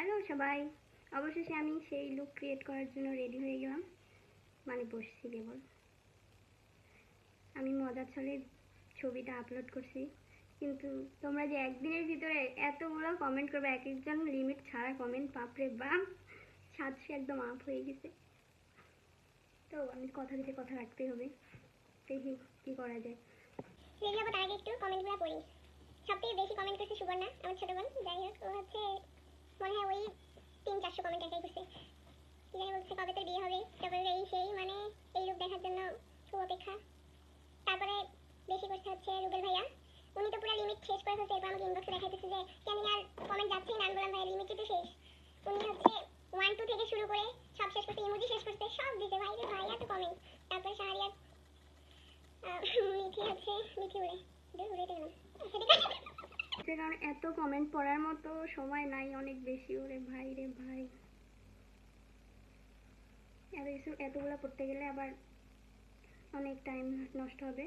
Hello সবাই, অবশেষে আমি সেই লুক ক্রিয়েট করার জন্য রেডি হয়ে গেলাম। মানে বসছি কেবল। আমি মজার ছলে ছবিটা আপলোড করছি, কিন্তু তোমরা যে একদিনের ভিতরে এতগুলো কমেন্ট করবে, এক একজন লিমিট ছাড়া কমেন্ট, বাপরে বাপ, 700 একদম আপ হয়ে গেছে। তো আমি কথা দিতে কথা রাখতেই হবে, দেখি কি করা যায়। রেডি হবো তার আগে একটু কমেন্টগুলো পড়ি। সবথেকে বেশি কমেন্ট করছে সুবর্ণা, আমার ছোট বোন। যাই হোক, ও হচ্ছে মনে হয় ওই 300-400 কমেন্ট একাই করছে। কি জানি বলছে, কবে তোর বিয়ে হবে, তারপরে এই সেই, মানে এই রূপ দেখার জন্য খুব অপেক্ষা। তারপরে বেশি করছে হচ্ছে রুবেল ভাইয়া, উনি তো পুরো লিমিট শেষ করে ফেলছে। এরপর আমাকে ইনবক্সে দেখাইতেছে যে কেন আর কমেন্ট যাচ্ছেই না। আমি বললাম ভাই লিমিট তো শেষ। উনি হচ্ছে 1-2 থেকে শুরু করে সব শেষ করতে, ইমোজি শেষ করতে, সব দিতে। ভাই রে ভাই, এত কমেন্ট। তারপরে শাহরিয়ার মিঠি হচ্ছে মিঠি উড়ে উড়ে গেলাম। কারণ এত কমেন্ট পড়ার মতো সময় নাই, অনেক বেশি। ওরে ভাই রে ভাই, এত কিছু এতগুলো পড়তে গেলে আবার অনেক টাইম নষ্ট হবে।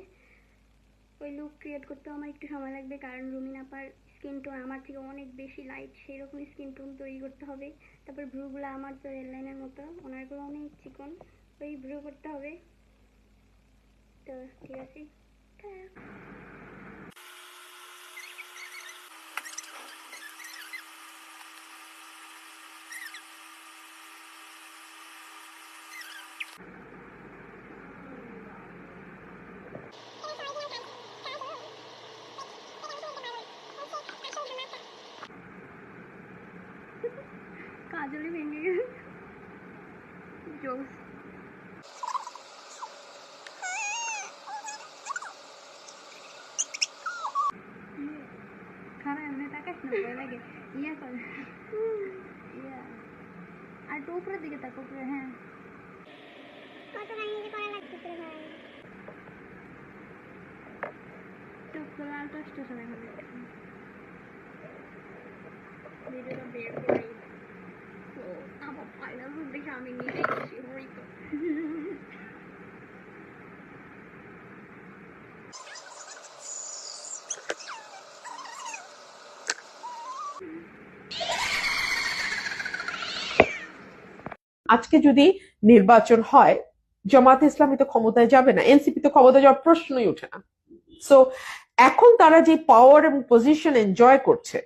ওই লুক ক্রিয়েট করতেও আমার একটু সময় লাগবে, কারণ রুমিন আপার স্কিন টোন আমার থেকে অনেক বেশি লাইট, সেই রকম স্কিন টোন তৈরি করতে হবে। তারপর ভ্রুগুলো আমার তো রেল লাইনের মতো, ওনারগুলো অনেক চিকন, ওই ভ্রু করতে হবে। তো ঠিক আছে, কাজলে ভেঙে গেছে। জোস খারাপ এমনি তাকাস না, ভয় লাগে। ইয়া কর, ইয়া আর তো উপরের দিকে তাক, উপরে। হ্যাঁ, কত কাহিনী করা লাগতেছে ভাই। চোখ তো লাল টস টস হয়ে গেছে। ভিডিওটা বের করে তো আমার ফাইনাল রূপ দেখে আমি নিজেই খুশি হই। তো আজকে যদি নির্বাচন হয়, জামায়াতে ইসলামী তো ক্ষমতায় যাবে না, এনসিপি তো ক্ষমতায় যাওয়ার প্রশ্নই ওঠে না। সো এখন তারা যে পাওয়ার এবং পজিশন এনজয় করছে,